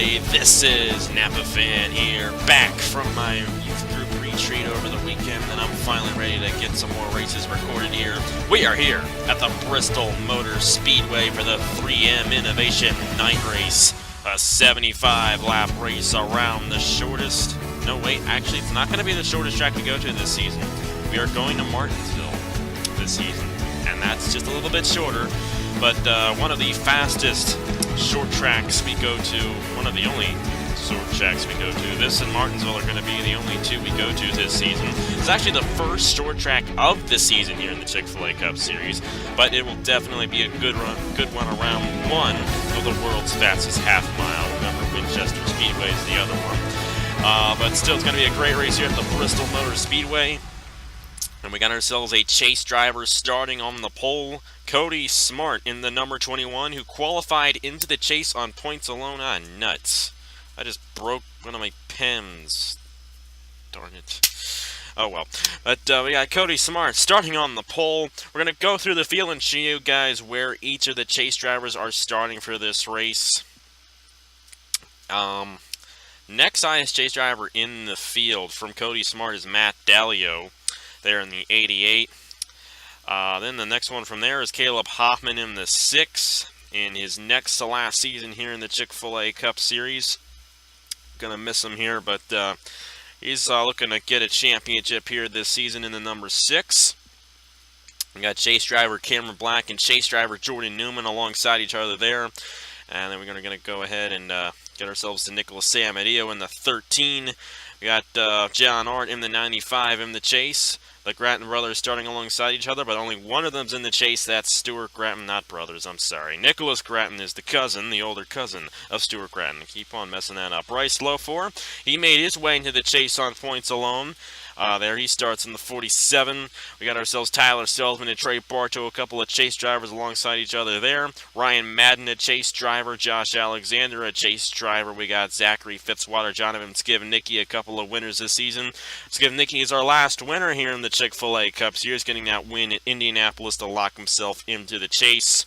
everybody, this is Napa Fan here, back from my youth group retreat over the weekend, and I'm finally ready to get some more races recorded here. We are here at the Bristol Motor Speedway for the 3M Innovation Night Race, a 75-lap race around the shortest... No, wait, actually, it's not going to be the shortest track to go to this season. We are going to Martinsville this season, and that's just a little bit shorter, but one of the fastest short tracks we go to, one of the only short tracks we go to. This and Martinsville are going to be the only two we go to this season. It's actually the first short track of the season here in the Chick-fil-A Cup Series, but it will definitely be a good one around one of the world's fastest half mile. Remember, Winchester Speedway is the other one. But still, it's going to be a great race here at the Bristol Motor Speedway. And we got ourselves a chase driver starting on the pole, Cody Smart in the number 21, who qualified into the chase on points alone. Ah, nuts. I just broke one of my pens. Darn it. Oh well. But we got Cody Smart starting on the pole. We're going to go through the field and show you guys where each of the chase drivers are starting for this race. Next highest chase driver in the field from Cody Smart is Matt Dalio, there in the 88. Then the next one from there is Caleb Hoffman in the 6, in his next to last season here in the Chick-fil-A Cup Series. Gonna miss him here, but he's looking to get a championship here this season in the number 6. We got chase driver Cameron Black and chase driver Jordan Newman alongside each other there. And then we're gonna go ahead and get ourselves to Nicholas Samadio in the 13. We got John Art in the 95 in the chase. The Grattan brothers starting alongside each other, but only one of them's in the chase. That's Stuart Grattan, not brothers, I'm sorry. Nicholas Grattan is the cousin, the older cousin of Stuart Grattan. Keep on messing that up. Bryce Lofor, he made his way into the chase on points alone. There he starts in the 47. We got ourselves Tyler Salzman and Trey Bartow, a couple of chase drivers alongside each other there. Ryan Madden, a chase driver. Josh Alexander, a chase driver. We got Zachary Fitzwater, Jonathan Skivnicki, a couple of winners this season. Skivnicki is our last winner here in the Chick-fil-A Cup Series, getting that win at Indianapolis to lock himself into the chase.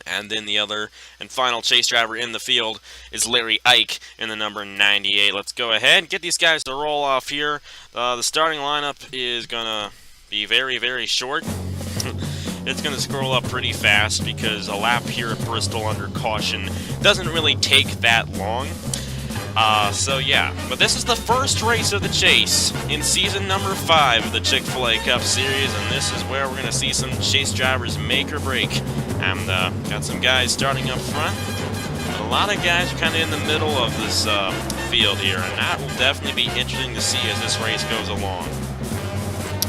And then the other and final chase driver in the field is Larry Ike in the number 98. Let's go ahead and get these guys to roll off here. The starting lineup is going to be very, very short. It's going to scroll up pretty fast because a lap here at Bristol under caution doesn't really take that long. So yeah, but this is the first race of the chase in season number 5 of the Chick-fil-A Cup Series, and this is where we're going to see some chase drivers make or break. And got some guys starting up front, but a lot of guys are kind of in the middle of this field here, and that will definitely be interesting to see as this race goes along.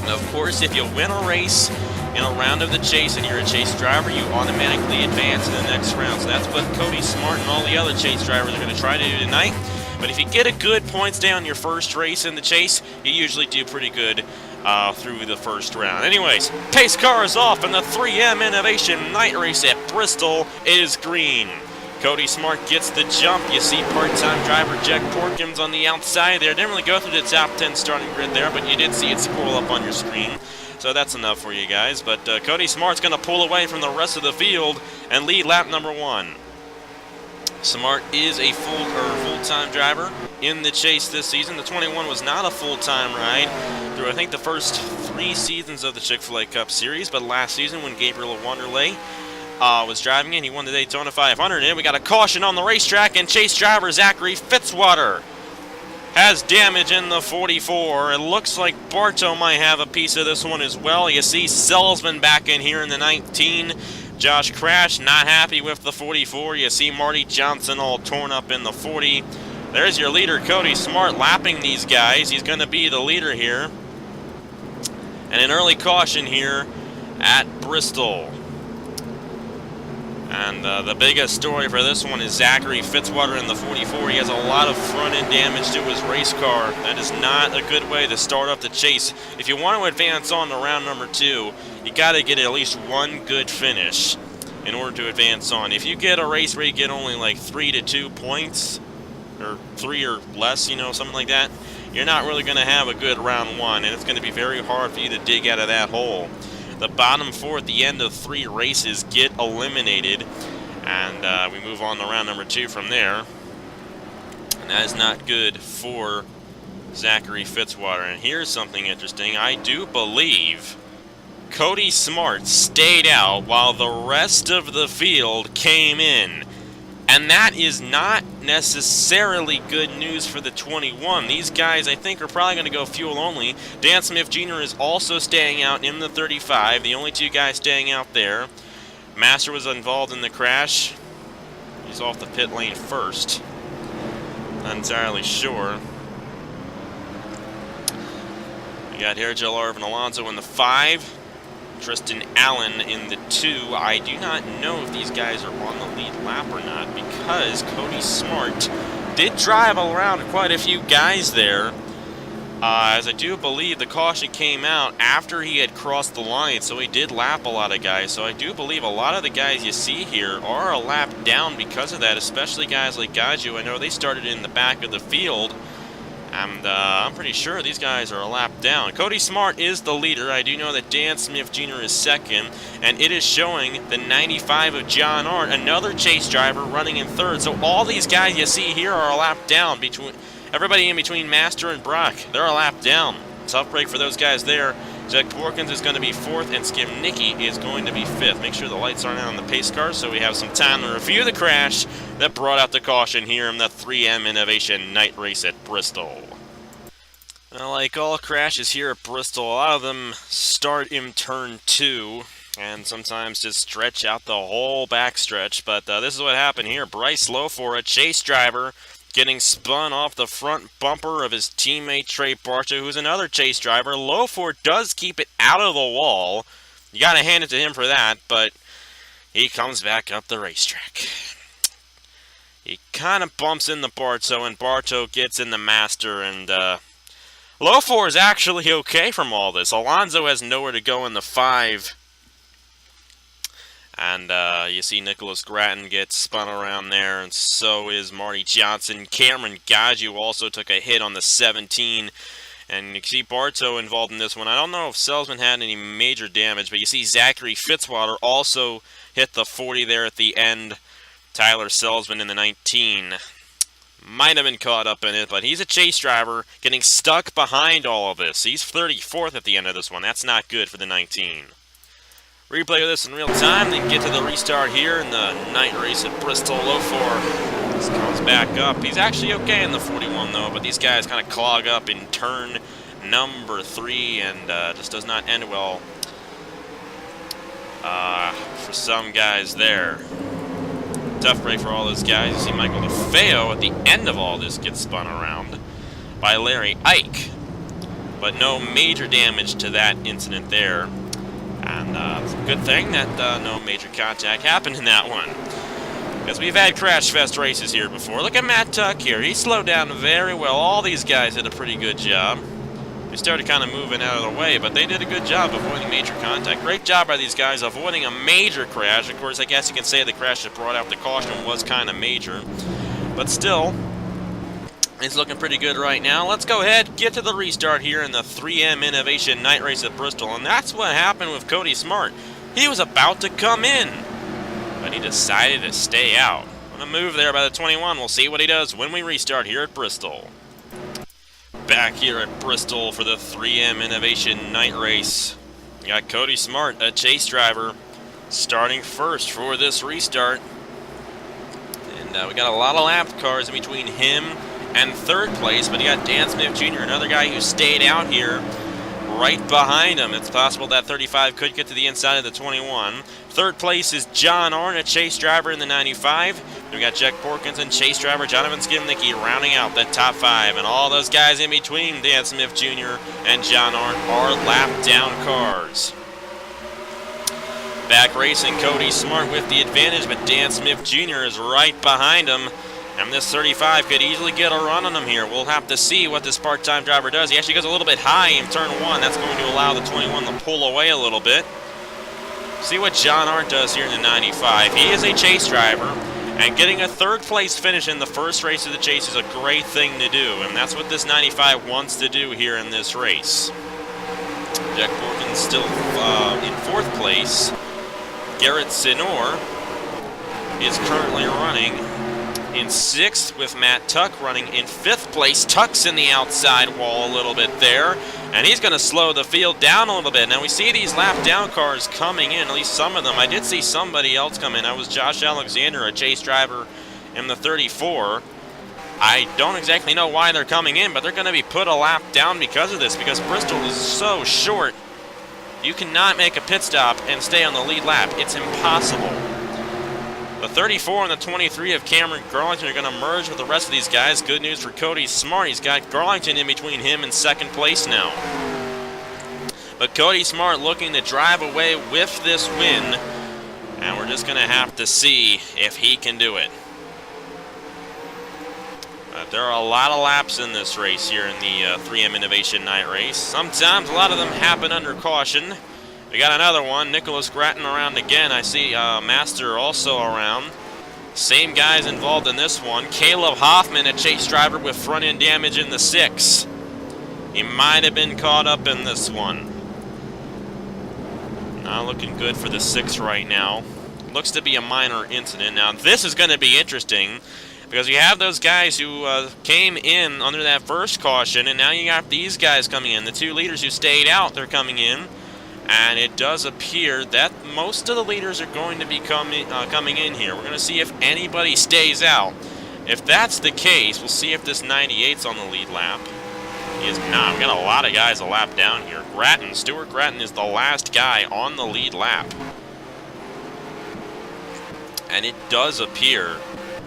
And of course, if you win a race in a round of the chase and you're a chase driver, you automatically advance in the next round. So that's what Cody Smart and all the other chase drivers are going to try to do tonight. But if you get a good points down your first race in the chase, you usually do pretty good through the first round. Anyways, pace car is off, and the 3M Innovation Night Race at Bristol is green. Cody Smart gets the jump. You see part-time driver Jack Porkins on the outside there. Didn't really go through the top 10 starting grid there, but you did see it scroll up on your screen. So that's enough for you guys. But Cody Smart's going to pull away from the rest of the field and lead lap number 1. Smart is a full-time driver in the chase this season. The 21 was not a full-time ride through, I think, the first 3 seasons of the Chick-fil-A Cup Series, but last season when Gabriel Wanderley was driving it, he won the Daytona 500, and we got a caution on the racetrack, and chase driver Zachary Fitzwater has damage in the 44. It looks like Bartow might have a piece of this one as well. You see Salzman back in here in the 19. Josh Crash not happy with the 44. You see Marty Johnson all torn up in the 40. There's your leader, Cody Smart, lapping these guys. He's going to be the leader here. And an early caution here at Bristol. And the biggest story for this one is Zachary Fitzwater in the 44. He has a lot of front-end damage to his race car. That is not a good way to start up the chase. If you want to advance on to round number 2, you got to get at least one good finish in order to advance on. If you get a race where you get only like 3 to 2 points, or 3 or less, you know, something like that, you're not really going to have a good round 1, and it's going to be very hard for you to dig out of that hole. The bottom 4 at the end of 3 races get eliminated, and we move on to round number 2 from there. And that is not good for Zachary Fitzwater. And here's something interesting. I do believe Cody Smart stayed out while the rest of the field came in. And that is not necessarily good news for the 21. These guys, I think, are probably going to go fuel only. Dan Smith Jr. is also staying out in the 35. The only two guys staying out there. Master was involved in the crash. He's off the pit lane first. Not entirely sure. We got here Joe Arvin Alonso in the 5. Tristan Allen in the 2. I do not know if these guys are on the lead lap or not, because Cody Smart did drive around quite a few guys there. As I do believe the caution came out after he had crossed the line, so he did lap a lot of guys. So I do believe a lot of the guys you see here are a lap down because of that, especially guys like Gaju. I know they started in the back of the field. And I'm pretty sure these guys are a lap down. Cody Smart is the leader. I do know that Dan Smith Jr. is second. And it is showing the 95 of John Arndt, another chase driver, running in third. So all these guys you see here are a lap down. Everybody in between Master and Brock, they're a lap down. Tough break for those guys there. Jack Porkins is going to be 4th, and Skim Nicky is going to be 5th. Make sure the lights aren't out on the pace car so we have some time to review the crash that brought out the caution here in the 3M Innovation Night Race at Bristol. Well, like all crashes here at Bristol, a lot of them start in turn 2 and sometimes just stretch out the whole backstretch. But this is what happened here. Bryce Lofor, a chase driver, getting spun off the front bumper of his teammate Trey Barcha, who's another chase driver. Lofor does keep it out of the wall. You got to hand it to him for that, but he comes back up the racetrack. He kind of bumps into Bartow, and Bartow gets in the Master, and Lofor is actually okay from all this. Alonso has nowhere to go in the 5. And you see Nicholas Grattan get spun around there, and so is Marty Johnson. Cameron Gaju also took a hit on the 17. And you see Bartow involved in this one. I don't know if Selzman had any major damage, but you see Zachary Fitzwater also hit the 40 there at the end. Tyler Selzman in the 19. Might have been caught up in it, but he's a chase driver getting stuck behind all of this. He's 34th at the end of this one. That's not good for the 19. Replay of this in real time, then get to the restart here in the night race at Bristol. Lofor just comes back up. He's actually okay in the 41 though, but these guys kind of clog up in turn number 3 and just does not end well for some guys there. Tough break for all those guys. You see Michael DeFeo at the end of all this gets spun around by Larry Ike, but no major damage to that incident there. And it's a good thing that no major contact happened in that one, because we've had Crash Fest races here before. Look at Matt Tuck here. He slowed down very well. All these guys did a pretty good job. They started kind of moving out of the way, but they did a good job avoiding major contact. Great job by these guys avoiding a major crash. Of course, I guess you can say the crash that brought out the caution was kind of major, but still, it's looking pretty good right now. Let's go ahead, get to the restart here in the 3M Innovation Night Race at Bristol. And that's what happened with Cody Smart. He was about to come in, but he decided to stay out. On a move there by the 21. We'll see what he does when we restart here at Bristol. Back here at Bristol for the 3M Innovation Night Race. We got Cody Smart, a chase driver, starting first for this restart. And we got a lot of lap cars in between him and third place, but you got Dan Smith Jr., another guy who stayed out here right behind him. It's possible that 35 could get to the inside of the 21. Third place is John Arndt, a chase driver in the 95. We got Jack Porkins and chase driver Jonathan Skimnicki rounding out that top 5. And all those guys in between Dan Smith Jr. and John Arndt are lap down cars. Back racing, Cody Smart with the advantage, but Dan Smith Jr. is right behind him. And this 35 could easily get a run on him here. We'll have to see what this part-time driver does. He actually goes a little bit high in turn 1. That's going to allow the 21 to pull away a little bit. See what John Arndt does here in the 95. He is a chase driver, and getting a third-place finish in the first race of the chase is a great thing to do, and that's what this 95 wants to do here in this race. Jack Porkins still in 4th place. Garrett Sinor is currently running in 6th with Matt Tuck running in 5th place. Tuck's in the outside wall a little bit there, and he's going to slow the field down a little bit. Now we see these lap down cars coming in, at least some of them. I did see somebody else come in. That was Josh Alexander, a chase driver in the 34. I don't exactly know why they're coming in, but they're going to be put a lap down because of this, because Bristol is so short. You cannot make a pit stop and stay on the lead lap. It's impossible. The 34 and the 23 of Cameron Garlington are going to merge with the rest of these guys. Good news for Cody Smart. He's got Garlington in between him and 2nd place now. But Cody Smart looking to drive away with this win, and we're just going to have to see if he can do it. There are a lot of laps in this race here in the 3M Innovation Night Race. Sometimes a lot of them happen under caution. We got another one. Nicholas Gratton around again. I see Master also around. Same guys involved in this one. Caleb Hoffman, a chase driver with front end damage in the 6. He might have been caught up in this one. Not looking good for the 6 right now. Looks to be a minor incident. Now this is going to be interesting, because you have those guys who came in under that first caution, and now you got these guys coming in. The 2 leaders who stayed out, they're coming in. And it does appear that most of the leaders are going to be coming in here. We're going to see if anybody stays out. If that's the case, we'll see if this 98's on the lead lap. He is not. We've got a lot of guys a lap down here. Gratton, Stuart Gratton is the last guy on the lead lap. And it does appear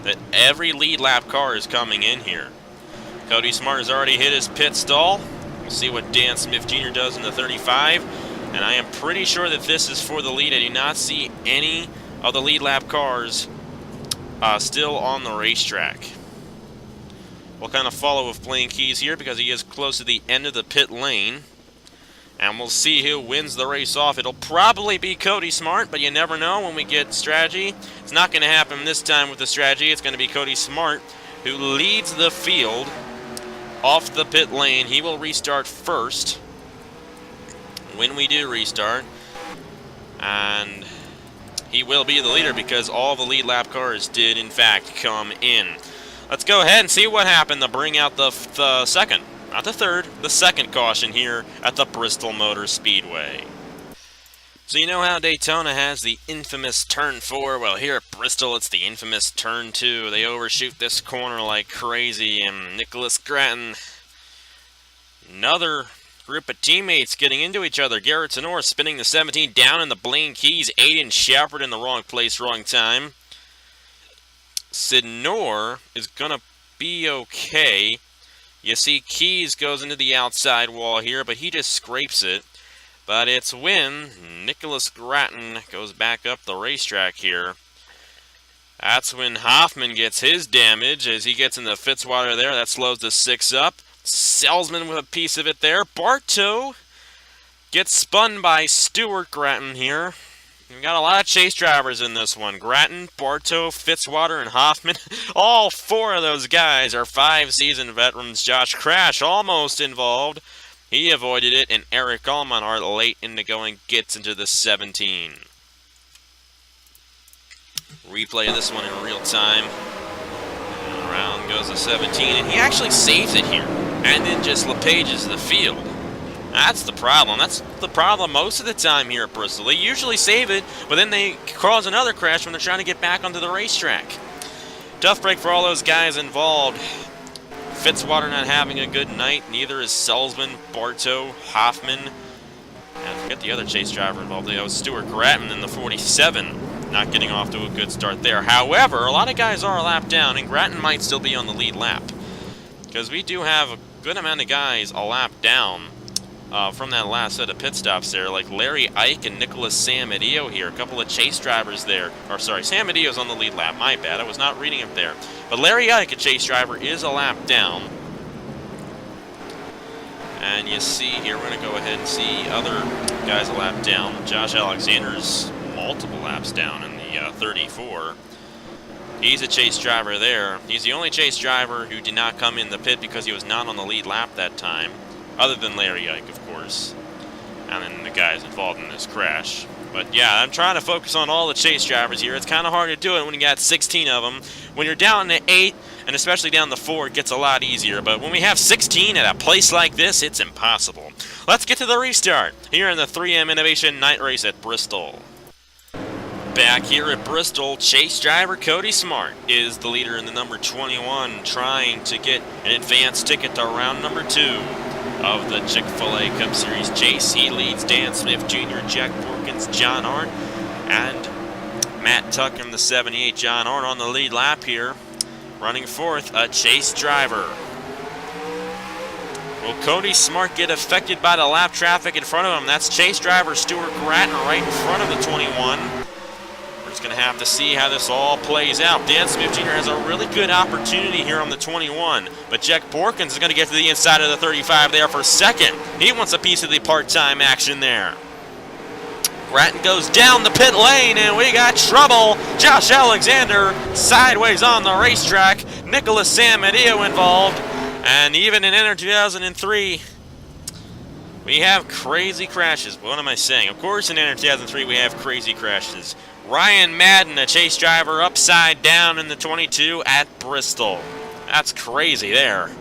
that every lead lap car is coming in here. Cody Smart has already hit his pit stall. We'll see what Dan Smith Jr. does in the 35. And I am pretty sure that this is for the lead. I do not see any of the lead lap cars still on the racetrack. We'll kind of follow with Blaine Keys here because he is close to the end of the pit lane. And we'll see who wins the race off. It'll probably be Cody Smart, but you never know when we get strategy. It's not going to happen this time with the strategy. It's going to be Cody Smart who leads the field off the pit lane. He will restart first when we do restart, and he will be the leader because all the lead lap cars did in fact come in. Let's go ahead and see what happened to bring out the second, not the third, the second caution here at the Bristol Motor Speedway. So you know how Daytona has the infamous turn 4? Well, here at Bristol it's the infamous turn 2. They overshoot this corner like crazy, and Nicholas Gratton, another group of teammates getting into each other. Garrett Tenor spinning the 17 down in the Blaine Keys. Aiden Shepard in the wrong place, wrong time. Sidnor is going to be okay. You see Keys goes into the outside wall here, but he just scrapes it. But it's when Nicholas Gratton goes back up the racetrack here. That's when Hoffman gets his damage as he gets into Fitzwater there. That slows the 6 up. Salzman with a piece of it there. Bartow gets spun by Stuart Gratton here. We've got a lot of chase drivers in this one. Gratton, Bartow, Fitzwater, and Hoffman. All 4 of those guys are 5-season veterans. Josh Crash almost involved. He avoided it, and Eric Allman are late into going, gets into the 17. Replay of this one in real time. And around goes the 17, and he actually saves it here. And then just LePages the field. That's the problem. That's the problem most of the time here at Bristol. They usually save it, but then they cause another crash when they're trying to get back onto the racetrack. Tough break for all those guys involved. Fitzwater not having a good night. Neither is Salzman, Bartow, Hoffman. And I forget the other chase driver involved. That was Stuart Gratton in the 47. Not getting off to a good start there. However, a lot of guys are a lap down, and Gratton might still be on the lead lap. Because we do have a good amount of guys a lap down from that last set of pit stops there, like Larry Ike and Nicholas Samadillo here. A couple of chase drivers there. Or sorry, Samadillo's on the lead lap. My bad. I was not reading it there. But Larry Ike, a chase driver, is a lap down. And you see here, we're going to go ahead and see other guys a lap down. Josh Alexander's multiple laps down in the 34. He's a chase driver there. He's the only chase driver who did not come in the pit because he was not on the lead lap that time, other than Larry Ike, of course, and then the guys involved in this crash. But yeah, I'm trying to focus on all the chase drivers here. It's kind of hard to do it when you got 16 of them. When you're down to 8, and especially down to 4, it gets a lot easier. But when we have 16 at a place like this, it's impossible. Let's get to the restart here in the 3M Innovation Night Race at Bristol. Back here at Bristol, chase driver Cody Smart is the leader in the number 21, trying to get an advanced ticket to round number 2 of the Chick-fil-A Cup Series chase. He leads Dan Smith Jr., Jack Porkins, John Arndt, and Matt Tuck in the 78. John Arndt on the lead lap here, running fourth, a chase driver. Will Cody Smart get affected by the lap traffic in front of him? That's chase driver Stuart Gratton right in front of the 21. We're just going to have to see how this all plays out. Dan Smith Jr. has a really good opportunity here on the 21, but Jack Porkins is going to get to the inside of the 35 there for second. He wants a piece of the part-time action there. Gratton goes down the pit lane, and we got trouble. Josh Alexander sideways on the racetrack. Nicholas Samadeo involved, and even in Enter 2003, we have crazy crashes. What am I saying? Of course, in Enter 2003, we have crazy crashes. Ryan Madden, a chase driver, upside down in the 22 at Bristol. That's crazy there.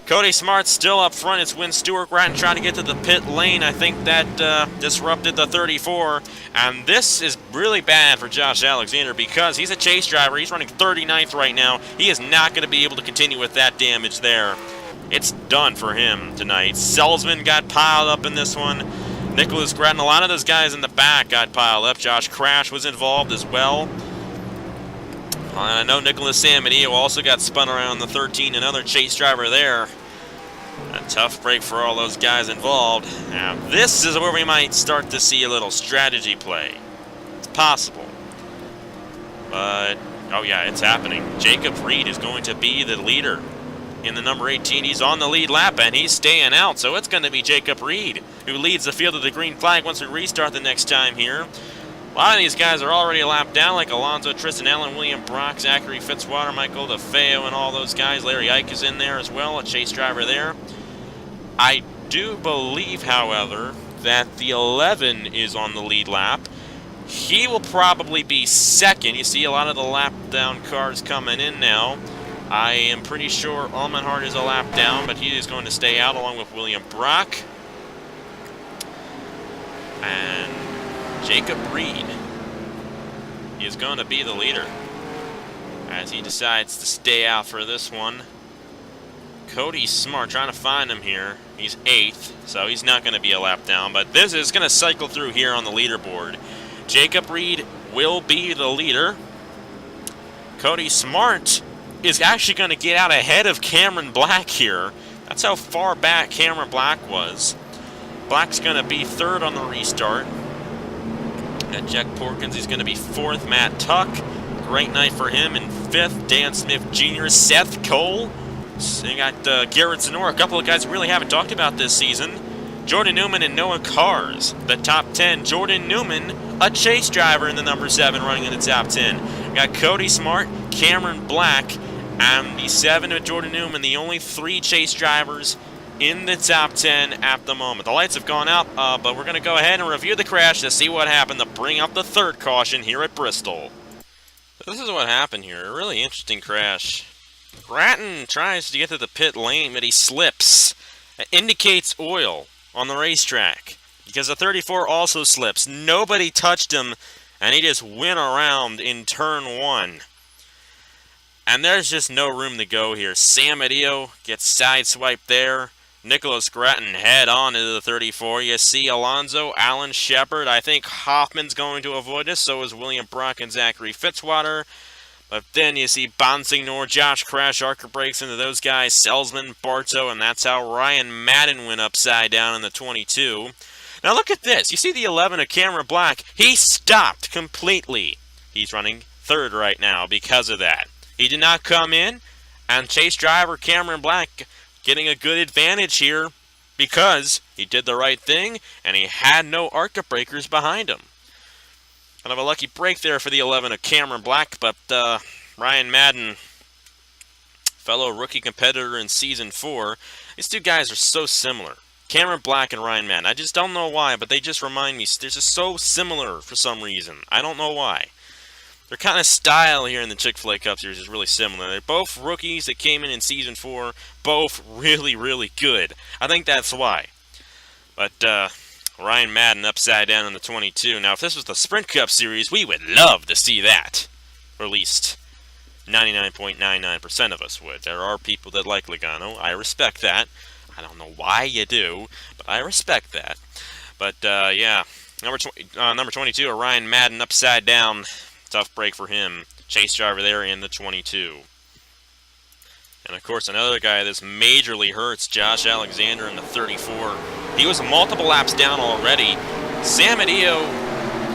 Cody Smart still up front. It's when Stuart Gratton trying to get to the pit lane. I think that disrupted the 34. And this is really bad for Josh Alexander because he's a chase driver. He's running 39th right now. He is not going to be able to continue with that damage there. It's done for him tonight. Selzman got piled up in this one. Nicholas Gratton, a lot of those guys in the back got piled up. Josh Crash was involved as well. I know Nicholas Samadeo also got spun around the 13, another chase driver there. A tough break for all those guys involved. Now, this is where we might start to see a little strategy play. It's possible. But, oh yeah, it's happening. Jacob Reed is going to be the leader in the number 18. He's on the lead lap, and he's staying out, so it's going to be Jacob Reed who leads the field of the green flag once we restart the next time here. A lot of these guys are already lapped down, like Alonso, Tristan Allen, William Brock, Zachary Fitzwater, Michael DeFeo, and all those guys. Larry Ike is in there as well, a chase driver there. I do believe, however, that the 11 is on the lead lap. He will probably be second. You see a lot of the lap down cars coming in now. I am pretty sure Almenhart is a lap down, but he is going to stay out along with William Brock. And Jacob Reed is going to be the leader as he decides to stay out for this one. Cody Smart trying to find him here. He's 8th, so he's not going to be a lap down, but this is going to cycle through here on the leaderboard. Jacob Reed will be the leader. Cody Smart is actually going to get out ahead of Cameron Black here. That's how far back Cameron Black was. Black's going to be 3rd on the restart. Got Jack Porkins, he's going to be 4th. Matt Tuck, great night for him. And 5th, Dan Smith Jr., Seth Cole. So you got Garrett Zenor, a couple of guys we really haven't talked about this season. Jordan Newman and Noah Cars, the top 10. Jordan Newman, a chase driver in the number 7, running in the top 10. We got Cody Smart, Cameron Black, and the 7 of Jordan Newman, the only 3 chase drivers in the top 10 at the moment. The lights have gone out, but we're going to go ahead and review the crash to see what happened to bring up the 3rd caution here at Bristol. This is what happened here. A really interesting crash. Gratton tries to get to the pit lane, but he slips. It indicates oil on the racetrack because the 34 also slips. Nobody touched him, and he just went around in turn 1. And there's just no room to go here. Samadeo gets sideswiped there. Nicholas Gratton head on into the 34. You see Alonso, Alan Shepard. I think Hoffman's going to avoid this. So is William Brock and Zachary Fitzwater. But then you see Bonsignor, Josh Crash, Archer breaks into those guys. Selzman, Barto, and that's how Ryan Madden went upside down in the 22. Now look at this. You see the 11 of Cameron Black. He stopped completely. He's running 3rd right now because of that. He did not come in, and chase driver Cameron Black getting a good advantage here because he did the right thing, and he had no ARCA breakers behind him. Kind of a lucky break there for the 11 of Cameron Black, but Ryan Madden, fellow rookie competitor in Season 4, these two guys are so similar. Cameron Black and Ryan Madden. I just don't know why, but they just remind me. They're just so similar for some reason. I don't know why. Their kind of style here in the Chick-fil-A Cup Series is really similar. They're both rookies that came in Season 4, both really, really good. I think that's why. But Ryan Madden upside down in the 22. Now, if this was the Sprint Cup Series, we would love to see that. Or at least 99.99% of us would. There are people that like Logano. I respect that. I don't know why you do, but I respect that. But, yeah. Number 22, Ryan Madden upside down. Tough break for him. Chase driver there in the 22. And, of course, another guy that's majorly hurts, Josh Alexander in the 34. He was multiple laps down already. Sam Adio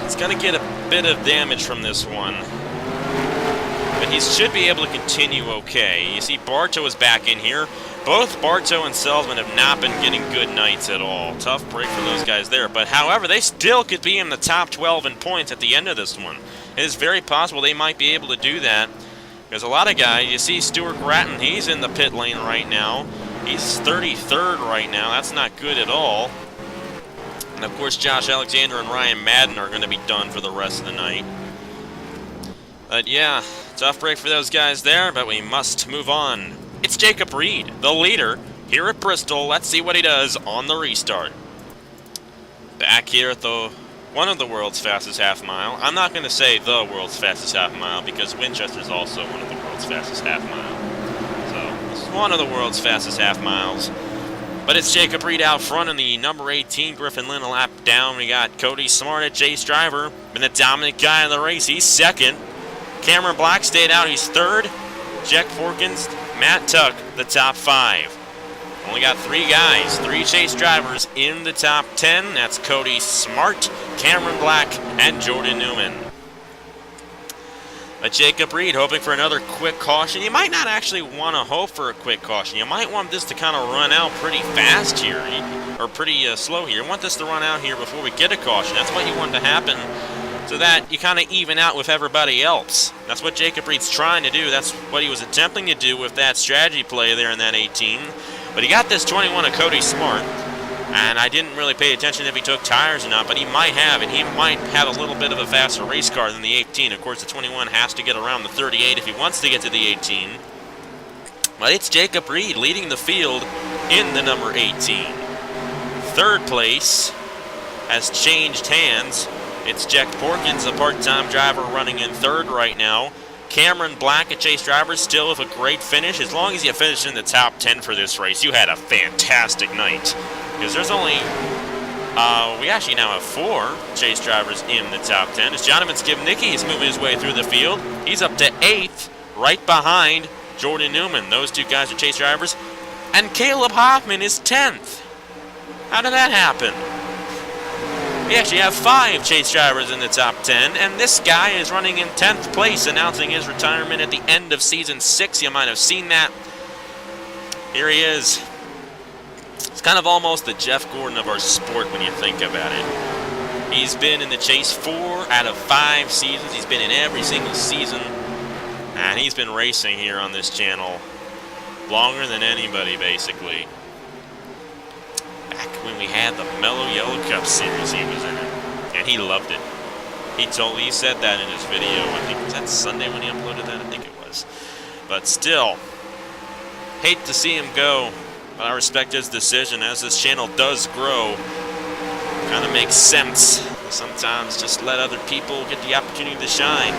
is going to get a bit of damage from this one. But he should be able to continue okay. You see, Bartow is back in here. Both Bartow and Selzman have not been getting good nights at all. Tough break for those guys there. But, however, they still could be in the top 12 in points at the end of this one. It is very possible they might be able to do that. There's a lot of guys. You see Stuart Gratton, he's in the pit lane right now. He's 33rd right now. That's not good at all. And, of course, Josh Alexander and Ryan Madden are going to be done for the rest of the night. But, yeah, tough break for those guys there, but we must move on. It's Jacob Reed, the leader, here at Bristol. Let's see what he does on the restart. Back here at one of the world's fastest half mile. I'm not going to say the world's fastest half mile because Winchester's also one of the world's fastest half mile. So, this is one of the world's fastest half miles. But it's Jacob Reed out front in the number 18, Griffin Lynn a lap down. We got Cody Smart at Chase driver. Been the dominant guy in the race. He's second. Cameron Black stayed out. He's third. Jack Porkins, Matt Tuck, the top 5. Only got 3 guys, 3 Chase drivers in the top 10. That's Cody Smart, Cameron Black, and Jordan Newman. But Jacob Reed hoping for another quick caution. You might not actually want to hope for a quick caution. You might want this to kind of run out pretty fast here, or pretty slow here. You want this to run out here before we get a caution. That's what you want to happen, so that you kind of even out with everybody else. That's what Jacob Reed's trying to do. That's what he was attempting to do with that strategy play there in that 18. But he got this 21 of Cody Smart, and I didn't really pay attention if he took tires or not, but he might have, and he might have a little bit of a faster race car than the 18. Of course, the 21 has to get around the 38 if he wants to get to the 18. But it's Jacob Reed leading the field in the number 18. Third place has changed hands. It's Jack Porkins, a part-time driver, running in third right now. Cameron Black, a Chase driver, still with a great finish. As long as you finish in the top 10 for this race, you had a fantastic night. Because there's only, we actually now have 4 Chase drivers in the top 10. As Jonathan Skibnicki is moving his way through the field, he's up to 8th, right behind Jordan Newman. Those 2 guys are Chase drivers. And Caleb Hoffman is 10th. How did that happen? We actually have 5 Chase drivers in the top 10, and this guy is running in 10th place, announcing his retirement at the end of Season 6. You might have seen that. Here he is. It's kind of almost the Jeff Gordon of our sport when you think about it. He's been in the Chase 4 out of 5 seasons. He's been in every single season, and he's been racing here on this channel longer than anybody, basically. Back when we had the Mellow Yellow Cup Series, he was in it, and he loved it. He said that in his video. I think, was that Sunday when he uploaded that? I think it was. But still, hate to see him go, but I respect his decision. As this channel does grow, kind of makes sense. Sometimes just let other people get the opportunity to shine.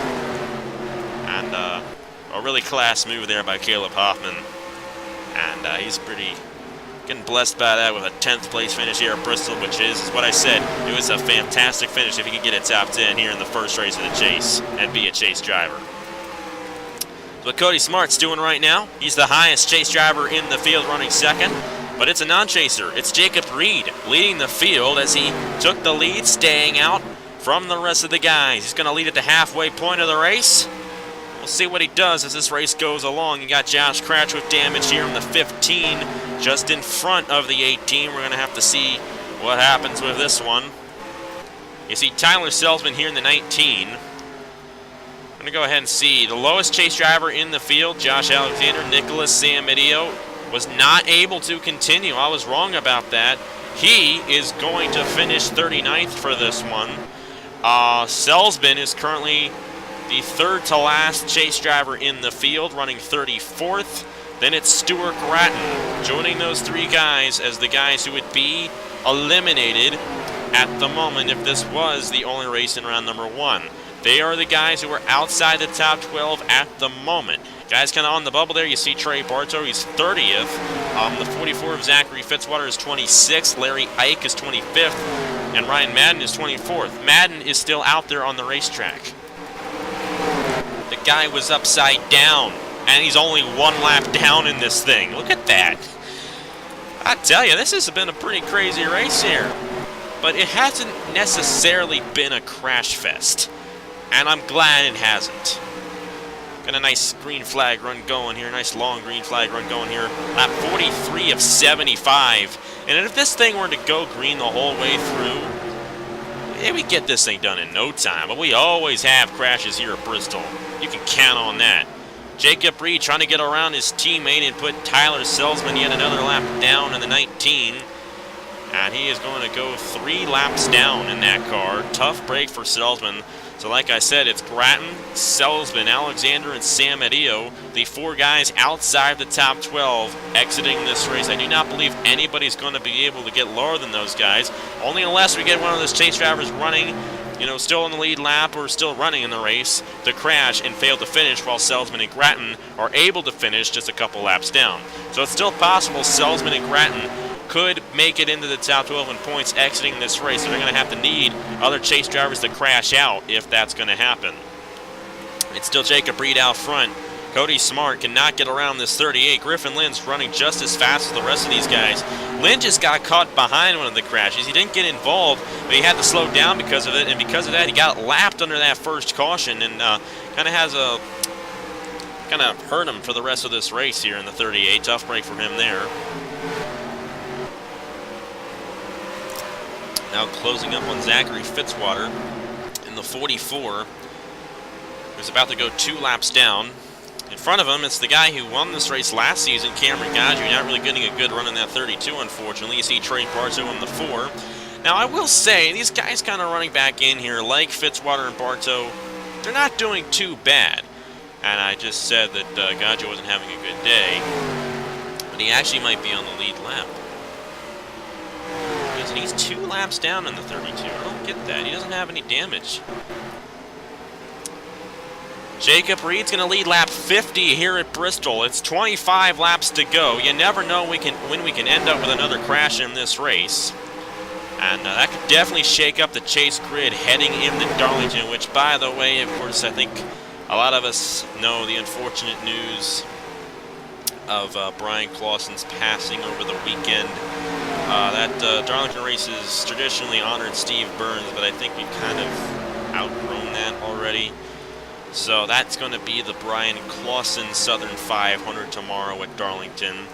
And a really class move there by Caleb Hoffman. And he's pretty getting blessed by that with a 10th place finish here at Bristol, which is what I said. It was a fantastic finish if he could get a top 10 here in the first race of the Chase and be a Chase driver. What Cody Smart's doing right now, he's the highest Chase driver in the field, running second, but it's a non-chaser. It's Jacob Reed leading the field as he took the lead, staying out from the rest of the guys. He's going to lead at the halfway point of the race. We'll see what he does as this race goes along. You got Josh Cratch with damage here in the 15, just in front of the 18. We're going to have to see what happens with this one. You see Tyler Selzman here in the 19. I'm going to go ahead and see the lowest Chase driver in the field, Josh Alexander. Nicholas Samidio was not able to continue. I was wrong about that. He is going to finish 39th for this one. Selsman is currently the third to last chase driver in the field, running 34th. Then it's Stuart Grattan joining those three guys as the guys who would be eliminated at the moment if this was the only race in round number 1. They are the guys who are outside the top 12 at the moment. Guys kind of on the bubble there. You see Trey Bartow, he's 30th. The 44 of Zachary Fitzwater is 26th. Larry Ike is 25th. And Ryan Madden is 24th. Madden is still out there on the racetrack. The guy was upside down, and he's only one lap down in this thing. Look at that. I tell you, this has been a pretty crazy race here. But it hasn't necessarily been a crash fest. And I'm glad it hasn't. Got a nice green flag run going here. Nice long green flag run going here. Lap 43 of 75. And if this thing were to go green the whole way through, yeah, we get this thing done in no time. But we always have crashes here at Bristol. You can count on that. Jacob Reed trying to get around his teammate and put Tyler Selsman yet another lap down in the 19. And he is going to go 3 laps down in that car. Tough break for Selsman. So like I said, it's Grattan, Selsman, Alexander, and Sam Adio, the 4 guys outside the top 12 exiting this race. I do not believe anybody's going to be able to get lower than those guys, only unless we get one of those chase drivers running, you know, still in the lead lap or still running in the race, to crash and fail to finish, while Selsman and Grattan are able to finish just a couple laps down. So it's still possible Selsman and Grattan could make it into the top 12 in points exiting this race. So they're going to have to need other chase drivers to crash out if that's going to happen. It's still Jacob Reed out front. Cody Smart cannot get around this 38. Griffin Lynn's running just as fast as the rest of these guys. Lynn just got caught behind one of the crashes. He didn't get involved, but he had to slow down because of it, and because of that, he got lapped under that first caution, and kind of hurt him for the rest of this race here in the 38. Tough break for him there. Now closing up on Zachary Fitzwater in the 44, who's about to go 2 laps down. In front of him, it's the guy who won this race last season, Cameron Gadju, not really getting a good run in that 32, unfortunately. You see Trey Bartow in the 4. Now, I will say, these guys kind of running back in here, like Fitzwater and Bartow, they're not doing too bad. And I just said that Gadju wasn't having a good day, but he actually might be on the lead lap. And he's 2 laps down in the 32. I don't get that. He doesn't have any damage. Jacob Reed's going to lead lap 50 here at Bristol. It's 25 laps to go. You never know when we can end up with another crash in this race. And that could definitely shake up the chase grid heading into Darlington, which, by the way, of course, I think a lot of us know the unfortunate news of Brian Clausen's passing over the weekend. That Darlington race has traditionally honored Steve Burns, but I think we've kind of outgrown that already. So that's going to be the Brian Clausen Southern 500 tomorrow at Darlington.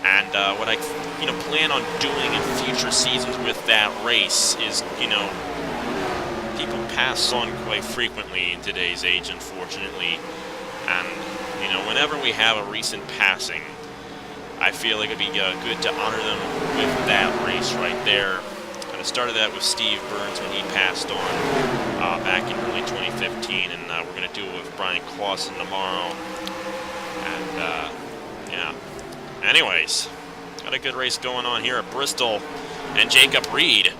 And what I plan on doing in future seasons with that race is, people pass on quite frequently in today's age, unfortunately. And, whenever we have a recent passing, I feel like it'd be good to honor them with that race right there. Kind of started that with Steve Burns when he passed on back in early 2015, and we're going to do it with Brian Clausen tomorrow. And, yeah. Anyways, got a good race going on here at Bristol, and Jacob Reed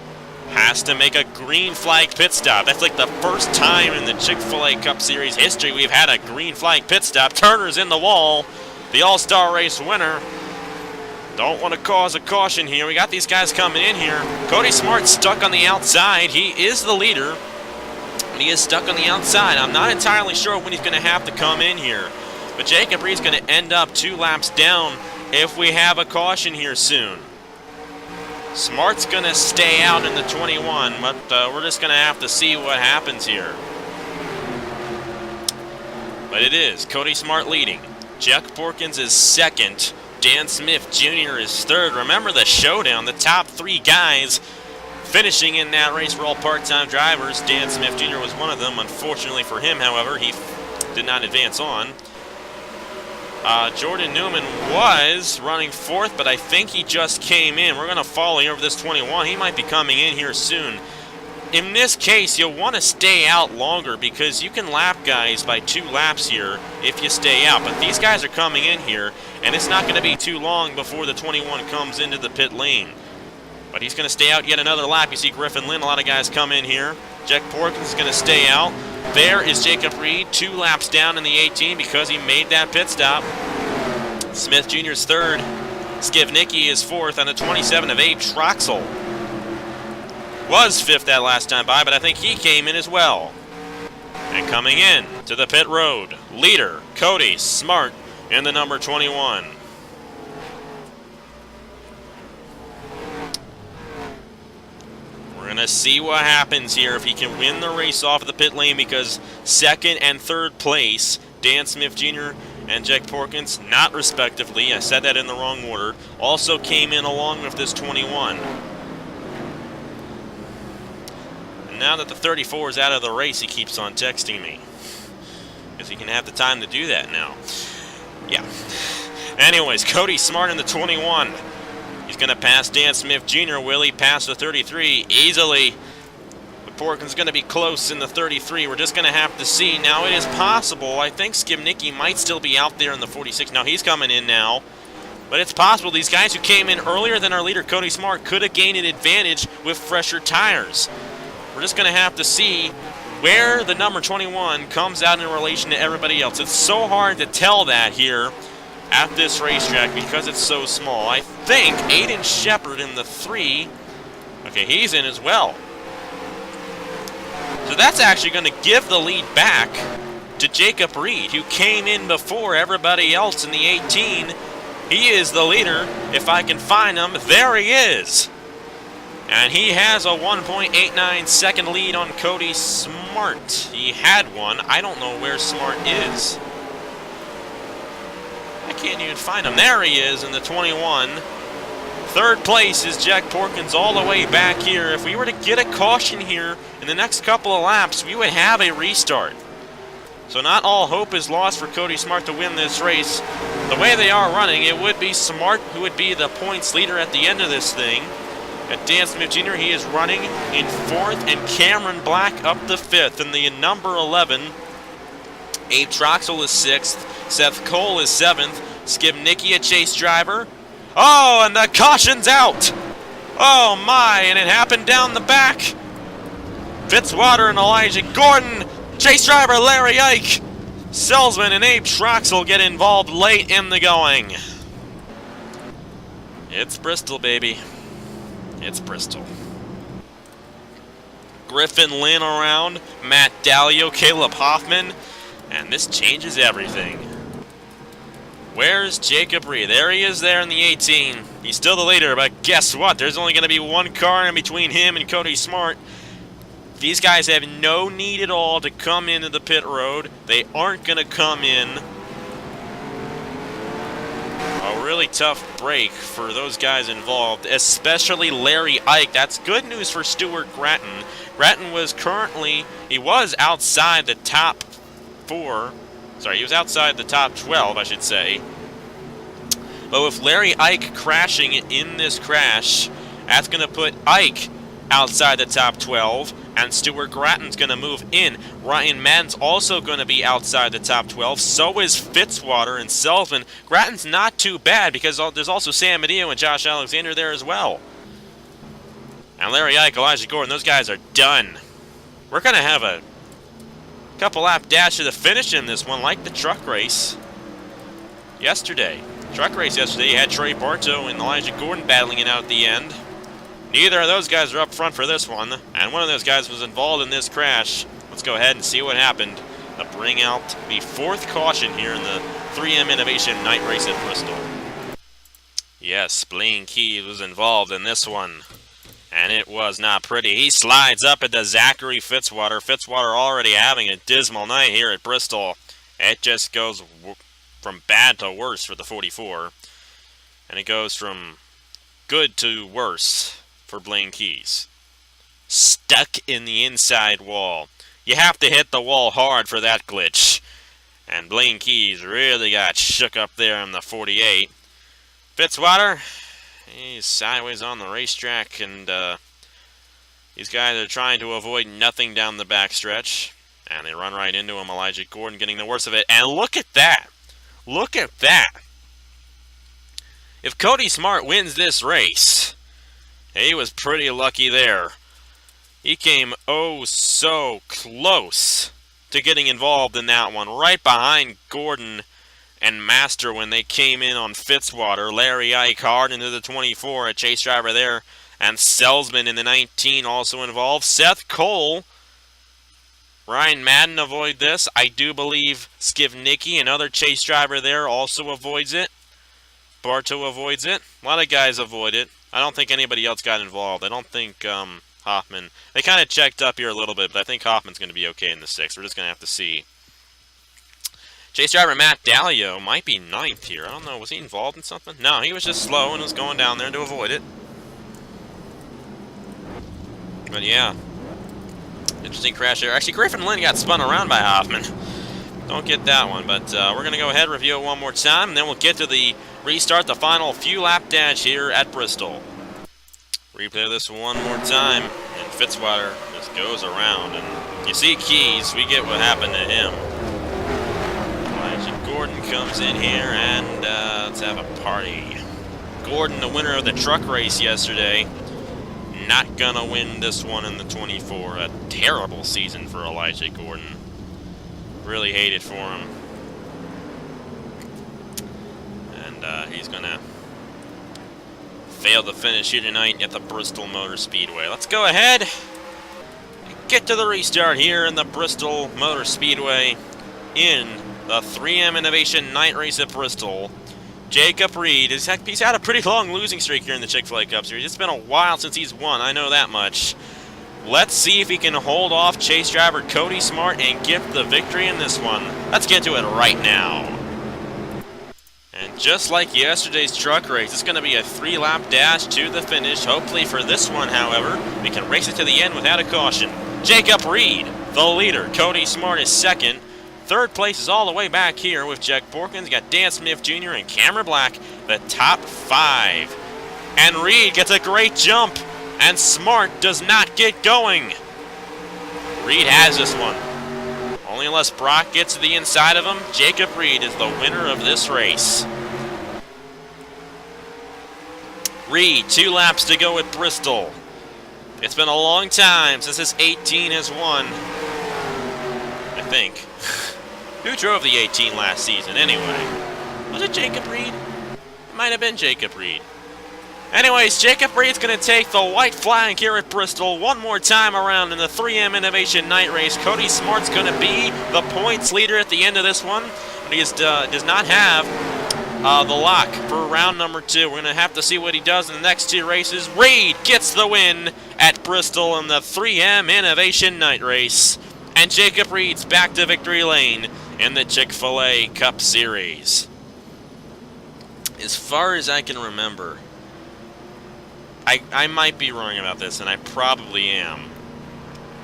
has to make a green flag pit stop. That's like the first time in the Chick-fil-A Cup Series history we've had a green flag pit stop. Turner's in the wall, the All-Star Race winner. Don't want to cause a caution here. We got these guys coming in here. Cody Smart stuck on the outside. He is the leader, but he is stuck on the outside. I'm not entirely sure when he's going to have to come in here, but Jacob Reed's going to end up 2 laps down if we have a caution here soon. Smart's going to stay out in the 21, but we're just going to have to see what happens here. But it is Cody Smart leading. Chuck Porkins is second. Dan Smith Jr. is third. Remember the showdown. The top 3 guys finishing in that race were all part-time drivers. Dan Smith Jr. was one of them. Unfortunately for him, however, he did not advance on. Jordan Newman was running fourth, but I think he just came in. We're going to follow over this 21. He might be coming in here soon. In this case, you'll want to stay out longer because you can lap guys by 2 laps here if you stay out. But these guys are coming in here, and it's not going to be too long before the 21 comes into the pit lane. But he's going to stay out yet another lap. You see Griffin Lynn, a lot of guys come in here. Jack Porkins is going to stay out. There is Jacob Reed, 2 laps down in the 18 because he made that pit stop. Smith Jr.'s third. Skivnicki is fourth on the 27 of Abe Troxel. Was fifth that last time by, but I think he came in as well. And coming in to the pit road, leader Cody Smart in the number 21. We're going to see what happens here if he can win the race off of the pit lane because second and third place, Dan Smith Jr. and Jack Porkins, not respectively, I said that in the wrong order, also came in along with this 21. Now that the 34 is out of the race, he keeps on texting me. Because he can have the time to do that now. Yeah. Anyways, Cody Smart in the 21. He's going to pass Dan Smith Jr. Will he pass the 33 easily? But Porkins going to be close in the 33. We're just going to have to see. Now it is possible. I think Skivnicki might still be out there in the 46. Now he's coming in now. But it's possible these guys who came in earlier than our leader, Cody Smart, could have gained an advantage with fresher tires. We're just going to have to see where the number 21 comes out in relation to everybody else. It's so hard to tell that here at this racetrack because it's so small. I think Aiden Shepard in the 3. Okay, he's in as well. So that's actually going to give the lead back to Jacob Reed, who came in before everybody else in the 18. He is the leader. If I can find him, there he is. And he has a 1.89 second lead on Cody Smart. He had one. I don't know where Smart is. I can't even find him. There he is in the 21. Third place is Jack Porkins all the way back here. If we were to get a caution here in the next couple of laps, we would have a restart. So not all hope is lost for Cody Smart to win this race. The way they are running, it would be Smart who would be the points leader at the end of this thing. At Dan Smith Jr., he is running in fourth, and Cameron Black up to fifth. In the number 11, Abe Troxel is sixth. Seth Cole is seventh. Skivnicki, a chase driver. Oh, and the caution's out. Oh, my, and it happened down the back. Fitzwater and Elijah Gordon. Chase driver Larry Ike. Selzman and Abe Troxel get involved late in the going. It's Bristol, baby. It's Bristol. Griffin Lynn around, Matt Dalio, Caleb Hoffman, and this changes everything. Where's Jacob Reed? There he is there in the 18. He's still the leader, but guess what? There's only going to be one car in between him and Cody Smart. These guys have no need at all to come into the pit road. They aren't going to come in. A really tough break for those guys involved, especially Larry Ike. That's good news for Stuart Gratton. Gratton was he was outside the top 4. Sorry, he was outside the top 12, I should say. But with Larry Ike crashing in this crash, that's going to put Ike outside the top 12, and Stuart Gratton's going to move in. Ryan Madden's also going to be outside the top 12. So is Fitzwater and Selzman. Gratton's not too bad because there's also Sam Medeo and Josh Alexander there as well. And Larry Ike, Elijah Gordon, those guys are done. We're going to have a couple lap dash to the finish in this one, like the truck race yesterday. Truck race yesterday, you had Trey Bartow and Elijah Gordon battling it out at the end. Neither of those guys are up front for this one, and one of those guys was involved in this crash. Let's go ahead and see what happened to bring out the 4th caution here in the 3M Innovation Night Race at Bristol. Yes, Blaine Keys was involved in this one, and it was not pretty. He slides up into Zachary Fitzwater. Fitzwater already having a dismal night here at Bristol. It just goes from bad to worse for the 44, and it goes from good to worse for Blaine Keys. Stuck in the inside wall. You have to hit the wall hard for that glitch. And Blaine Keys really got shook up there in the 48. Fitzwater, he's sideways on the racetrack, and these guys are trying to avoid nothing down the backstretch. And they run right into him. Elijah Gordon getting the worst of it. And look at that. Look at that. If Cody Smart wins this race, he was pretty lucky there. He came oh so close to getting involved in that one. Right behind Gordon and Master when they came in on Fitzwater. Larry Ike hard into the 24, a chase driver there. And Selsman in the 19 also involved. Seth Cole. Ryan Madden avoid this. I do believe Skivnicki, another chase driver there, also avoids it. Bartow avoids it. A lot of guys avoid it. I don't think anybody else got involved. I don't think Hoffman. They kind of checked up here a little bit, but I think Hoffman's going to be okay in the 6th. We're just going to have to see. Chase driver Matt Dallio might be 9th here. I don't know. Was he involved in something? No, he was just slow and was going down there to avoid it. But yeah. Interesting crash there. Actually, Griffin Lynn got spun around by Hoffman. Don't get that one, but we're going to go ahead and review it one more time, and then we'll get to the restart, the final few lap dash here at Bristol. Replay this one more time, and Fitzwater just goes around, and you see Keys, we get what happened to him. Elijah Gordon comes in here, and let's have a party. Gordon, the winner of the truck race yesterday, not gonna win this one in the 24. A terrible season for Elijah Gordon. Really hate it for him. And he's gonna fail to finish here tonight at the Bristol Motor Speedway. Let's go ahead and get to the restart here in the Bristol Motor Speedway in the 3M Innovation Night Race at Bristol. Jacob Reed, he's had a pretty long losing streak here in the Chick-fil-A Cup Series. It's been a while since he's won, I know that much. Let's see if he can hold off chase driver Cody Smart and get the victory in this one. Let's get to it right now. And just like yesterday's truck race, it's going to be a 3-lap dash to the finish. Hopefully for this one, however, we can race it to the end without a caution. Jacob Reed, the leader. Cody Smart is 2nd. 3rd place is all the way back here with Jack Borkins. You got Dan Smith Jr. and Cameron Black, the top 5. And Reed gets a great jump, and Smart does not get going. Reed has this one. Only unless Brock gets to the inside of him, Jacob Reed is the winner of this race. Reed, 2 laps to go at Bristol. It's been a long time since this 18 has won. I think. Who drove the 18 last season, anyway? Was it Jacob Reed? It might have been Jacob Reed. Anyways, Jacob Reed's going to take the white flag here at Bristol one more time around in the 3M Innovation Night Race. Cody Smart's going to be the points leader at the end of this one, but he does not have the lock for round number 2. We're going to have to see what he does in the next 2 races. Reed gets the win at Bristol in the 3M Innovation Night Race. And Jacob Reed's back to victory lane in the Chick-fil-A Cup Series. As far as I can remember, I might be wrong about this, and I probably am,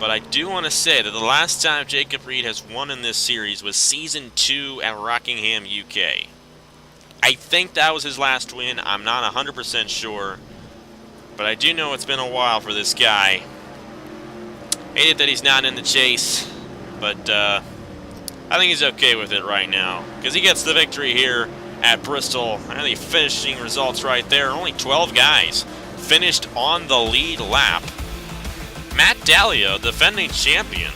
but I do want to say that the last time Jacob Reed has won in this series was Season 2 at Rockingham, UK. I think that was his last win. I'm not 100% sure, but I do know it's been a while for this guy. Hate it that he's not in the chase, but I think he's okay with it right now, because he gets the victory here at Bristol. I know the finishing results right there. Only 12 guys finished on the lead lap. Matt Dallio, defending champion,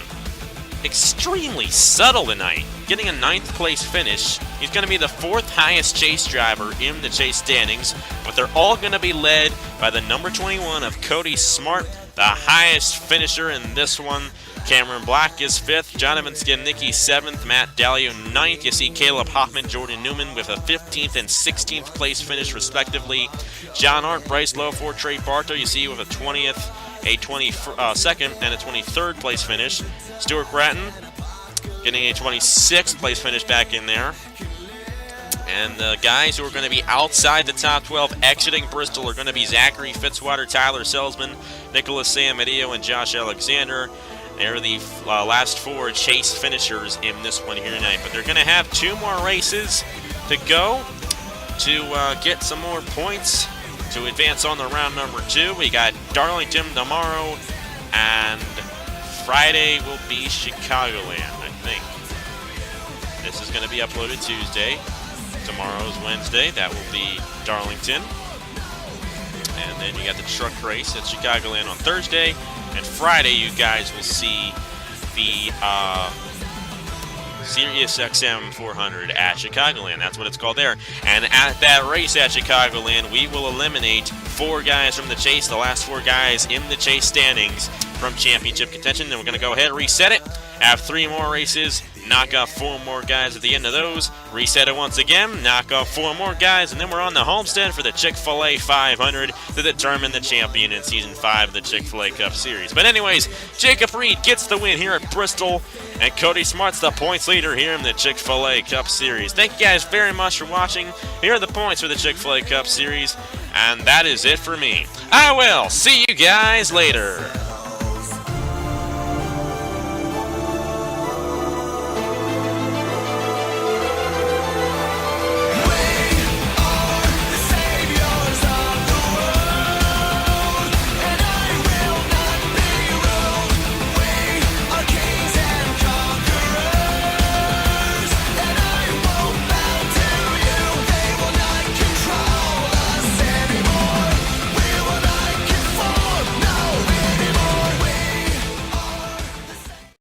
extremely subtle tonight, getting a 9th place finish. He's going to be the 4th highest chase driver in the chase standings, but they're all going to be led by the number 21 of Cody Smart, the highest finisher in this one. Cameron Black is 5th, Jonathan Skivnicki 7th, Matt Dallio 9th. You see Caleb Hoffman, Jordan Newman with a 15th and 16th place finish respectively. John Hart, Bryce Lowford, Trey Bartow, you see with a 20th, a 22nd, and a 23rd place finish. Stuart Gratton getting a 26th place finish back in there. And the guys who are going to be outside the top 12 exiting Bristol are going to be Zachary Fitzwater, Tyler Selsman, Nicholas Samadio, and Josh Alexander. They're the last 4 chase finishers in this one here tonight. But they're going to have 2 more races to go to get some more points to advance on the round number 2. We got Darlington tomorrow, and Friday will be Chicagoland, I think. This is going to be uploaded Tuesday. Tomorrow's Wednesday. That will be Darlington. And then you got the truck race at Chicagoland on Thursday. And Friday, you guys will see the Sirius XM 400 at Chicagoland. That's what it's called there. And at that race at Chicagoland, we will eliminate 4 guys from the chase, the last 4 guys in the chase standings from championship contention. Then we're going to go ahead and reset it. Have 3 more races, knock off 4 more guys at the end of those, reset it once again, knock off 4 more guys, and then we're on the homestead for the Chick-fil-A 500 to determine the champion in Season 5 of the Chick-fil-A Cup Series. But anyways, Jacob Reed gets the win here at Bristol, and Cody Smart's the points leader here in the Chick-fil-A Cup Series. Thank you guys very much for watching. Here are the points for the Chick-fil-A Cup Series, and that is it for me. I will see you guys later.